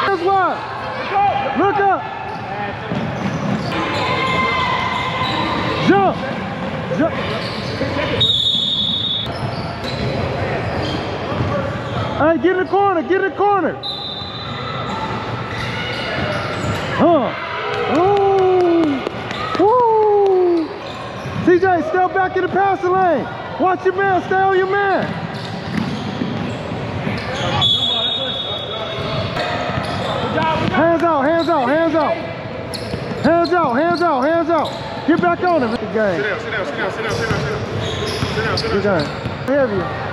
That's why. Look up. Jump. Jump. All right, get in the corner. Get in the corner. Ooh. Woo. TJ, step back in the passing lane. Watch your man. Stay on your man. Hands out, hands out, hands out. Hands out, hands out, hands out. Get back on him. Good game. Sit down, sit down, sit down, sit down, sit down, sit down, sit down. Good game. Heavier.